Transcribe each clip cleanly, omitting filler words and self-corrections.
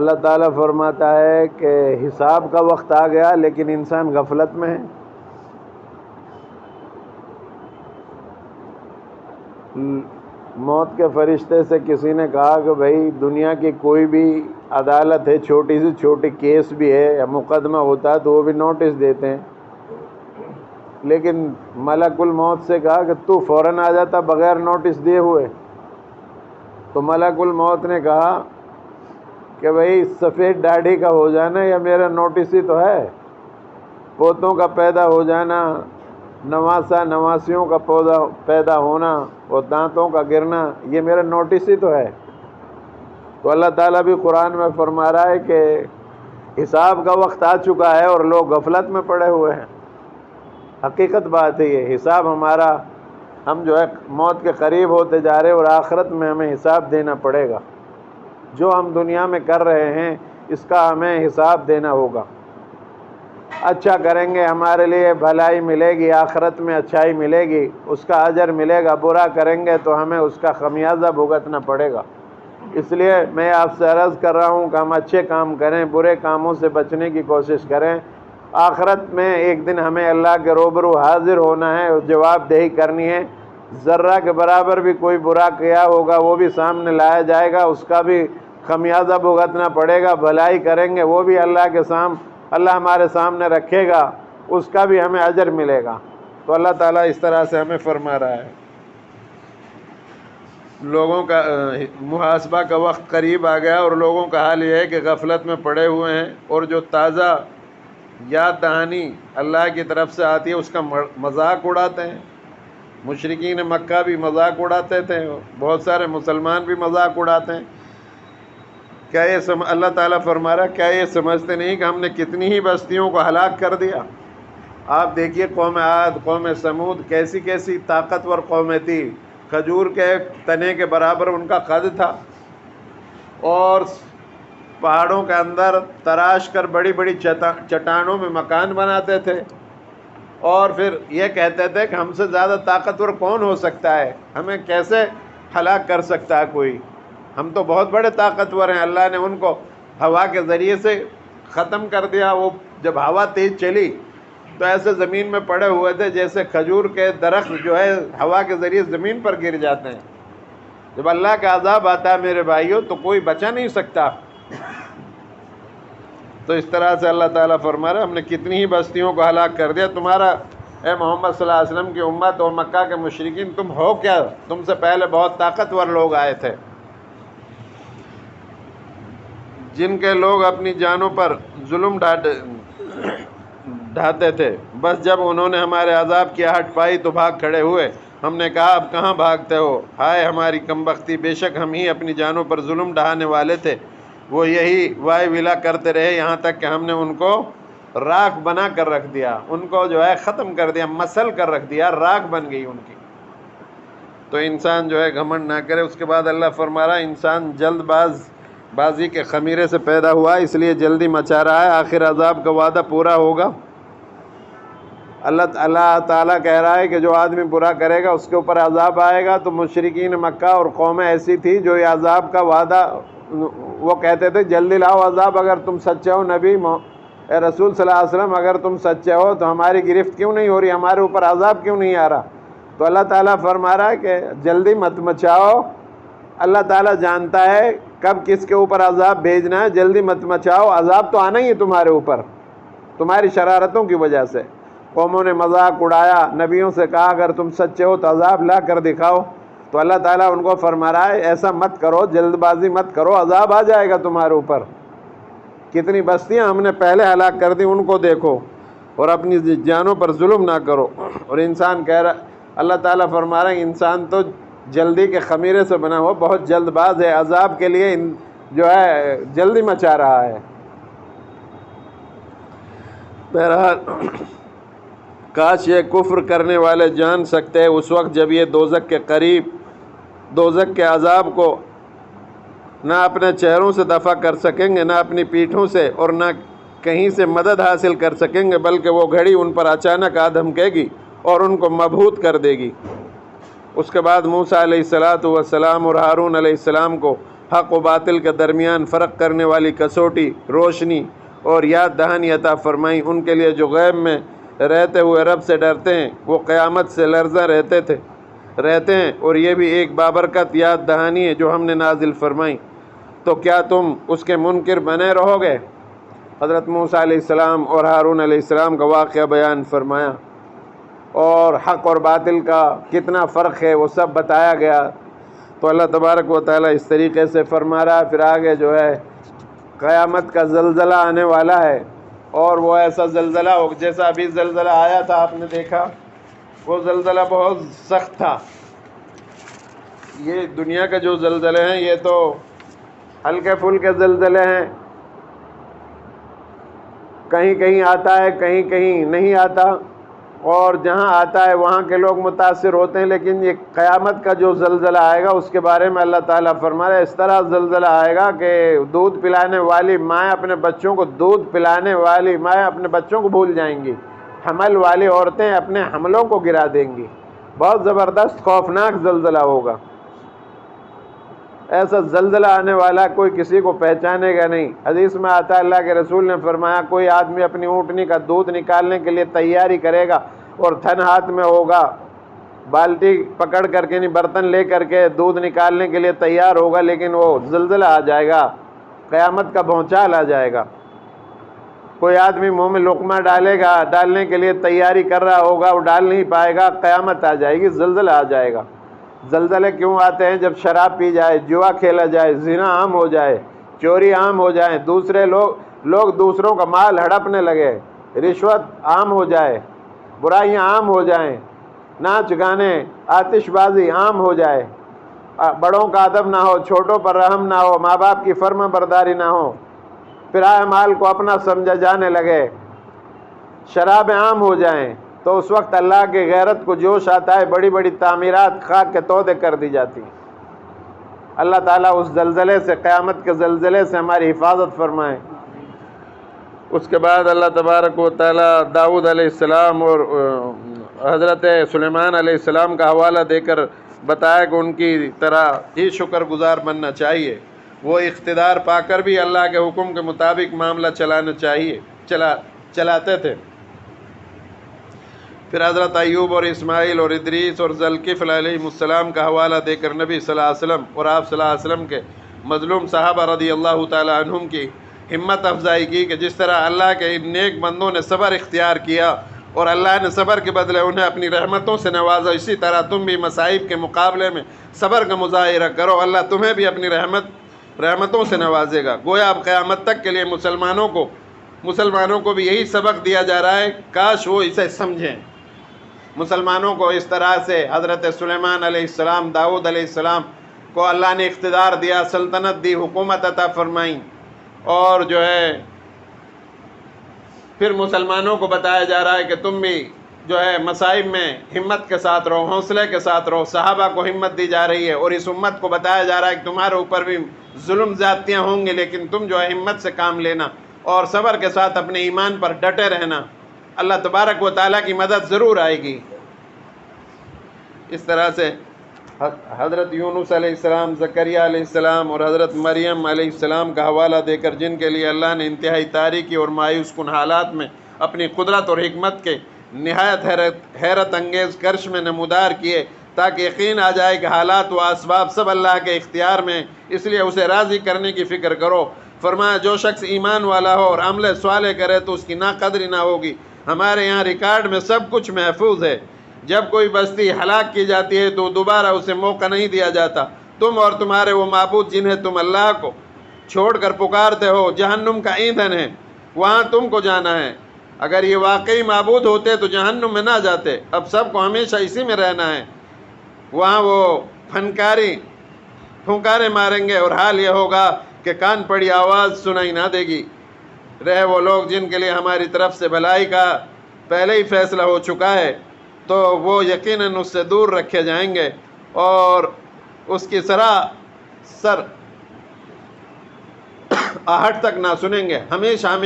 اللہ تعالیٰ فرماتا ہے کہ حساب کا وقت آ گیا لیکن انسان غفلت میں ہے۔ موت کے فرشتے سے کسی نے کہا کہ بھائی دنیا کی کوئی بھی عدالت ہے، چھوٹی سے چھوٹی کیس بھی ہے یا مقدمہ ہوتا ہے تو وہ بھی نوٹس دیتے ہیں، لیکن ملک الموت سے کہا کہ تو فوراً آ جاتا بغیر نوٹس دیے ہوئے۔ تو ملک الموت نے کہا کہ بھائی سفید داڑھی کا ہو جانا یا میرا نوٹس ہی تو ہے، پوتوں کا پیدا ہو جانا، نواسا نواسیوں کا پیدا ہونا اور دانتوں کا گرنا، یہ میرا نوٹس ہی تو ہے۔ تو اللہ تعالیٰ بھی قرآن میں فرما رہا ہے کہ حساب کا وقت آ چکا ہے اور لوگ غفلت میں پڑے ہوئے ہیں۔ حقیقت بات ہے یہ، حساب ہمارا، ہم جو ہے موت کے قریب ہوتے جا رہے اور آخرت میں ہمیں حساب دینا پڑے گا۔ جو ہم دنیا میں کر رہے ہیں اس کا ہمیں حساب دینا ہوگا۔ اچھا کریں گے ہمارے لیے بھلائی ملے گی، آخرت میں اچھائی ملے گی، اس کا اجر ملے گا، برا کریں گے تو ہمیں اس کا خمیازہ بھگتنا پڑے گا۔ اس لیے میں آپ سے عرض کر رہا ہوں کہ ہم اچھے کام کریں، برے کاموں سے بچنے کی کوشش کریں۔ آخرت میں ایک دن ہمیں اللہ کے روبرو حاضر ہونا ہے اور جواب دہی کرنی ہے۔ ذرہ کے برابر بھی کوئی برا کیا ہوگا وہ بھی سامنے لایا جائے گا، اس کا بھی خمیازہ بھگتنا پڑے گا۔ بھلائی کریں گے وہ بھی اللہ ہمارے سامنے رکھے گا، اس کا بھی ہمیں اجر ملے گا۔ تو اللہ تعالیٰ اس طرح سے ہمیں فرما رہا ہے۔ لوگوں کا محاسبہ کا وقت قریب آ گیا اور لوگوں کا حال یہ ہے کہ غفلت میں پڑے ہوئے ہیں، اور جو تازہ یاد دہانی اللہ کی طرف سے آتی ہے اس کا مذاق اڑاتے ہیں۔ مشرکین مکہ بھی مذاق اڑاتے تھے، بہت سارے مسلمان بھی مذاق اڑاتے ہیں۔ کیا یہ اللہ تعالیٰ فرما رہا ہے کیا یہ سمجھتے نہیں کہ ہم نے کتنی ہی بستیوں کو ہلاک کر دیا؟ آپ دیکھیے قوم عاد، قوم سمود کیسی کیسی طاقتور قومیں تھی، کھجور کے تنے کے برابر ان کا قد تھا، اور پہاڑوں کے اندر تراش کر بڑی بڑی چٹانوں میں مکان بناتے تھے، اور پھر یہ کہتے تھے کہ ہم سے زیادہ طاقتور کون ہو سکتا ہے، ہمیں کیسے ہلاک کر سکتا ہے کوئی، ہم تو بہت بڑے طاقتور ہیں۔ اللہ نے ان کو ہوا کے ذریعے سے ختم کر دیا۔ وہ جب ہوا تیز چلی تو ایسے زمین میں پڑے ہوئے تھے جیسے کھجور کے درخت جو ہے ہوا کے ذریعے زمین پر گر جاتے ہیں۔ جب اللہ کا عذاب آتا ہے میرے بھائیوں تو کوئی بچا نہیں سکتا۔ تو اس طرح سے اللہ تعالیٰ فرما رہا ہے ہم نے کتنی ہی بستیوں کو ہلاک کر دیا۔ تمہارا اے محمد صلی اللہ علیہ وسلم کی امت اور مکہ کے مشرکین، تم ہو کیا؟ تم سے پہلے بہت طاقتور لوگ آئے تھے جن کے لوگ اپنی جانوں پر ظلم ڈھاتے تھے، بس جب انہوں نے ہمارے عذاب کی آہٹ پائی تو بھاگ کھڑے ہوئے۔ ہم نے کہا اب کہاں بھاگتے ہو، ہائے ہماری کمبختی، بے شک ہم ہی اپنی جانوں پر ظلم ڈھانے والے تھے۔ وہ یہی وائے ولا کرتے رہے یہاں تک کہ ہم نے ان کو راکھ بنا کر رکھ دیا، ان کو جو ہے ختم کر دیا، مسل کر رکھ دیا، راکھ بن گئی ان کی۔ تو انسان جو ہے گھمنڈ نہ کرے۔ اس کے بعد اللہ فرما رہا ہے انسان جلد بازی کے خمیرے سے پیدا ہوا ہے، اس لیے جلدی مچا رہا ہے، آخر عذاب کا وعدہ پورا ہوگا۔ اللہ تعالیٰ کہہ رہا ہے کہ جو آدمی برا کرے گا اس کے اوپر عذاب آئے گا۔ تو مشرکین مکہ اور قومیں ایسی تھی جو یہ عذاب کا وعدہ، وہ کہتے تھے جلدی لاؤ عذاب، اگر تم سچے ہو نبی اے رسول صلی اللہ علیہ وسلم، اگر تم سچے ہو تو ہماری گرفت کیوں نہیں ہو رہی، ہمارے اوپر عذاب کیوں نہیں آ رہا؟ تو اللہ تعالیٰ فرما رہا ہے کہ جلدی مت مچاؤ، اللہ تعالیٰ جانتا ہے کب کس کے اوپر عذاب بھیجنا ہے، جلدی مت مچاؤ، عذاب تو آنا ہی ہے تمہارے اوپر تمہاری شرارتوں کی وجہ سے۔ قوموں نے مذاق اڑایا، نبیوں سے کہا اگر تم سچے ہو تو عذاب لا کر دکھاؤ۔ تو اللہ تعالیٰ ان کو فرما رہا ہے ایسا مت کرو، جلد بازی مت کرو، عذاب آ جائے گا تمہارے اوپر۔ کتنی بستیاں ہم نے پہلے ہلاک کر دی، ان کو دیکھو، اور اپنی جانوں پر ظلم نہ کرو۔ اور انسان کہہ رہا، اللہ تعالیٰ فرما رہا ہے انسان تو جلدی کے خمیرے سے بنا ہوا، بہت جلد باز ہے، عذاب کے لیے جو ہے جلدی مچا رہا ہے۔ بہرحال کاش یہ کفر کرنے والے جان سکتے اس وقت جب یہ دوزخ کے قریب، دوزخ کے عذاب کو نہ اپنے چہروں سے دفع کر سکیں گے، نہ اپنی پیٹھوں سے، اور نہ کہیں سے مدد حاصل کر سکیں گے، بلکہ وہ گھڑی ان پر اچانک آ دھمکے گی اور ان کو مبہوت کر دے گی۔ اس کے بعد موسیٰ علیہ السلام اور ہارون علیہ السلام کو حق و باطل کے درمیان فرق کرنے والی کسوٹی، روشنی اور یاد دہانی عطا فرمائی۔ ان کے لیے جو غیب میں رہتے ہوئے رب سے ڈرتے ہیں وہ قیامت سے لرزہ رہتے ہیں، اور یہ بھی ایک بابرکت یاد دہانی ہے جو ہم نے نازل فرمائی۔ تو کیا تم اس کے منکر بنے رہو گے؟ حضرت موسیٰ علیہ السلام اور ہارون علیہ السلام کا واقعہ بیان فرمایا، اور حق اور باطل کا کتنا فرق ہے وہ سب بتایا گیا۔ تو اللہ تبارک و تعالیٰ اس طریقے سے فرما رہا ہے۔ پھر آگے جو ہے قیامت کا زلزلہ آنے والا ہے، اور وہ ایسا زلزلہ ہو جیسا ابھی زلزلہ آیا تھا، آپ نے دیکھا وہ زلزلہ بہت سخت تھا۔ یہ دنیا کے جو زلزلے ہیں یہ تو ہلکے پھلکے زلزلے ہیں، کہیں کہیں آتا ہے کہیں کہیں نہیں آتا، اور جہاں آتا ہے وہاں کے لوگ متاثر ہوتے ہیں۔ لیکن یہ قیامت کا جو زلزلہ آئے گا اس کے بارے میں اللہ تعالیٰ فرما رہا ہے، اس طرح زلزلہ آئے گا کہ دودھ پلانے والی مائیں اپنے بچوں کو بھول جائیں گی، حمل والی عورتیں اپنے حملوں کو گرا دیں گی۔ بہت زبردست خوفناک زلزلہ ہوگا۔ ایسا زلزلہ آنے والا کوئی کسی کو پہچانے گا نہیں۔ حدیث میں آتا ہے اللہ کے رسول نے فرمایا کوئی آدمی اپنی اونٹنی کا دودھ نکالنے کے لیے تیاری کرے گا اور تھن ہاتھ میں ہوگا، بالٹی پکڑ کر کے برتن لے کر کے دودھ نکالنے کے لیے تیار ہوگا، لیکن وہ زلزلہ آ جائے گا، قیامت کا بھونچال آ جائے گا۔ کوئی آدمی منہ میں لقمہ ڈالنے کے لیے تیاری کر رہا ہوگا، وہ ڈال نہیں پائے گا، قیامت آ جائے گی، زلزلہ آ جائے گا۔ زلزلے کیوں آتے ہیں؟ جب شراب پی جائے، جوا کھیلا جائے، زنا عام ہو جائے، چوری عام ہو جائے، لوگ دوسروں کا مال ہڑپنے لگے، رشوت عام ہو جائے، برائیاں عام ہو جائیں، ناچ گانے آتش بازی عام ہو جائے، بڑوں کا ادب نہ ہو، چھوٹوں پر رحم نہ ہو، ماں باپ کی فرما برداری نہ ہو، پرائے مال کو اپنا سمجھا جانے لگے، شرابیں عام ہو جائیں، تو اس وقت اللہ کی غیرت کو جوش آتا ہے، بڑی بڑی تعمیرات خاک کے تودے کر دی جاتی ہیں۔ اللہ تعالیٰ اس زلزلے سے، قیامت کے زلزلے سے ہماری حفاظت فرمائے۔ اس کے بعد اللہ تبارک و تعالیٰ داؤد علیہ السلام اور حضرت سلیمان علیہ السلام کا حوالہ دے کر بتایا کہ ان کی طرح ہی شکر گزار بننا چاہیے۔ وہ اقتدار پا کر بھی اللہ کے حکم کے مطابق معاملہ چلاتے تھے۔ پھر حضرت ایوب اور اسماعیل اور ادریس اور ذوالکفل علیہ السلام کا حوالہ دے کر نبی صلی اللہ علیہ وسلم اور آپ صلی اللہ علیہ وسلم کے مظلوم صحابہ رضی اللہ تعالی عنہم کی ہمت افزائی کی کہ جس طرح اللہ کے ان نیک بندوں نے صبر اختیار کیا اور اللہ نے صبر کے بدلے انہیں اپنی رحمتوں سے نوازا، اسی طرح تم بھی مصائب کے مقابلے میں صبر کا مظاہرہ کرو، اللہ تمہیں بھی اپنی رحمتوں سے نوازے گا۔ گویا اب قیامت تک کے لیے مسلمانوں کو بھی یہی سبق دیا جا رہا ہے، کاش وہ اسے سمجھیں۔ مسلمانوں کو اس طرح سے حضرت سلیمان علیہ السلام، داؤد علیہ السلام کو اللہ نے اقتدار دیا، سلطنت دی، حکومت عطا فرمائی، اور جو ہے پھر مسلمانوں کو بتایا جا رہا ہے کہ تم بھی جو ہے مصائب میں ہمت کے ساتھ رہو، حوصلے کے ساتھ رہو۔ صحابہ کو ہمت دی جا رہی ہے، اور اس امت کو بتایا جا رہا ہے کہ تمہارے اوپر بھی ظلم زیادتیاں ہوں گی، لیکن تم جو ہے ہمت سے کام لینا اور صبر کے ساتھ اپنے ایمان پر ڈٹے رہنا، اللہ تبارک و تعالیٰ کی مدد ضرور آئے گی۔ اس طرح سے حضرت یونس علیہ السلام، زکریا علیہ السلام اور حضرت مریم علیہ السلام کا حوالہ دے کر، جن کے لیے اللہ نے انتہائی تاریکی اور مایوس کن حالات میں اپنی قدرت اور حکمت کے نہایت حیرت انگیز کرش میں نمودار کیے، تاکہ یقین آ جائے کہ حالات و اسباب سب اللہ کے اختیار میں، اس لیے اسے راضی کرنے کی فکر کرو۔ فرمایا جو شخص ایمان والا ہو اور عمل صالح کرے تو اس کی ناقدری نہ ہوگی۔ ہمارے یہاں ریکارڈ میں سب کچھ محفوظ ہے۔ جب کوئی بستی ہلاک کی جاتی ہے تو دوبارہ اسے موقع نہیں دیا جاتا۔ تم اور تمہارے وہ معبود جنہیں تم اللہ کو چھوڑ کر پکارتے ہو جہنم کا ایندھن ہے، وہاں تم کو جانا ہے۔ اگر یہ واقعی معبود ہوتے تو جہنم میں نہ جاتے، اب سب کو ہمیشہ اسی میں رہنا ہے۔ وہاں وہ پھنکارے ماریں گے اور حال یہ ہوگا کہ کان پڑی آواز سنائی نہ دے گی۔ رہے وہ لوگ جن کے لیے ہماری طرف سے بھلائی کا پہلے ہی فیصلہ ہو چکا ہے، تو وہ یقیناً اس سے دور رکھے جائیں گے اور اس کی سر آہٹ تک نہ سنیں گے، ہمیشہ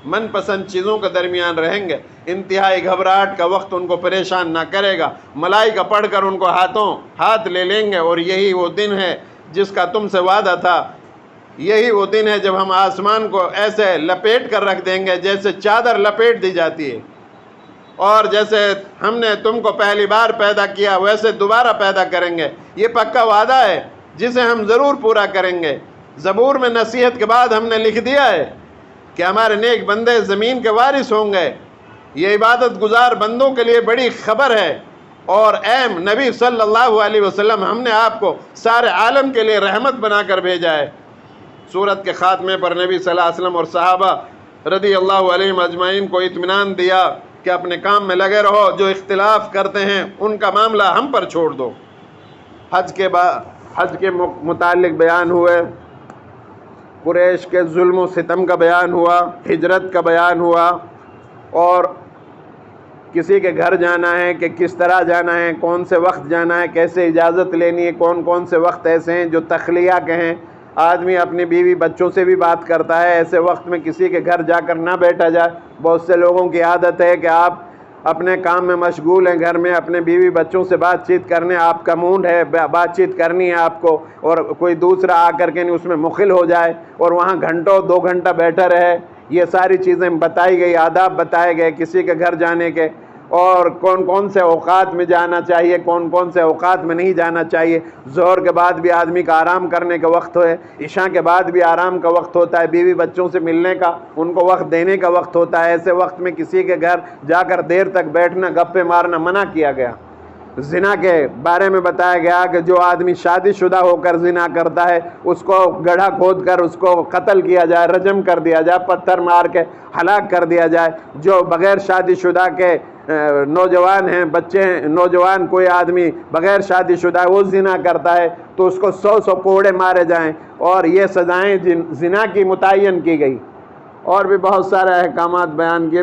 من پسند چیزوں کے درمیان رہیں گے۔ انتہائی گھبراہٹ کا وقت ان کو پریشان نہ کرے گا، ملائکہ پڑھ کر ان کو ہاتھ لے لیں گے، اور یہی وہ دن ہے جس کا تم سے وعدہ تھا یہی وہ دن ہے جب ہم آسمان کو ایسے لپیٹ کر رکھ دیں گے جیسے چادر لپیٹ دی جاتی ہے، اور جیسے ہم نے تم کو پہلی بار پیدا کیا ویسے دوبارہ پیدا کریں گے۔ یہ پکا وعدہ ہے جسے ہم ضرور پورا کریں گے۔ زبور میں نصیحت کے بعد ہم نے لکھ دیا ہے کہ ہمارے نیک بندے زمین کے وارث ہوں گے۔ یہ عبادت گزار بندوں کے لیے بڑی خبر ہے، اور اے نبی صلی اللہ علیہ وسلم، ہم نے آپ کو سارے عالم کے لیے رحمت بنا کر بھیجا ہے۔ سورت کے خاتمے پر نبی صلی اللہ علیہ وسلم اور صحابہ رضی اللہ علیہم اجمعین کو اطمینان دیا کہ اپنے کام میں لگے رہو، جو اختلاف کرتے ہیں ان کا معاملہ ہم پر چھوڑ دو۔ حج کے متعلق بیان ہوئے، قریش کے ظلم و ستم کا بیان ہوا، ہجرت کا بیان ہوا، اور کسی کے گھر جانا ہے کہ کس طرح جانا ہے، کون سے وقت جانا ہے، کیسے اجازت لینی ہے، کون کون سے وقت ایسے ہیں جو تخلیہ کے ہیں، آدمی اپنی بیوی بچوں سے بھی بات کرتا ہے، ایسے وقت میں کسی کے گھر جا کر نہ بیٹھا جائے۔ بہت سے لوگوں کی عادت ہے کہ آپ اپنے کام میں مشغول ہیں، گھر میں اپنے بیوی بچوں سے بات چیت کرنے، آپ کا موڈ ہے بات چیت کرنی ہے آپ کو، اور کوئی دوسرا آ کر کے اس میں مخل ہو جائے اور وہاں گھنٹوں 2 گھنٹہ بیٹھا رہے۔ یہ ساری چیزیں بتائی گئی، آداب بتائے گئے کسی کے گھر جانے کے، اور کون کون سے اوقات میں جانا چاہیے، کون کون سے اوقات میں نہیں جانا چاہیے۔ ظہر کے بعد بھی آدمی کا آرام کرنے کا وقت ہے، عشاء کے بعد بھی آرام کا وقت ہوتا ہے، بیوی بچوں سے ملنے کا، ان کو وقت دینے کا وقت ہوتا ہے۔ ایسے وقت میں کسی کے گھر جا کر دیر تک بیٹھنا، گپے مارنا منع کیا گیا۔ زنا کے بارے میں بتایا گیا کہ جو آدمی شادی شدہ ہو کر زنا کرتا ہے اس کو گڑھا کھود کر اس کو قتل کیا جائے، رجم کر دیا جائے، پتھر مار کے ہلاک کر دیا جائے۔ جو بغیر شادی شدہ کے نوجوان ہیں، بچے ہیں، نوجوان کوئی آدمی بغیر شادی شدہ وہ زنا کرتا ہے تو اس کو 100 کوڑے مارے جائیں، اور یہ سزائیں زنا کی متعین کی گئی، اور بھی بہت سارے احکامات بیان کیے۔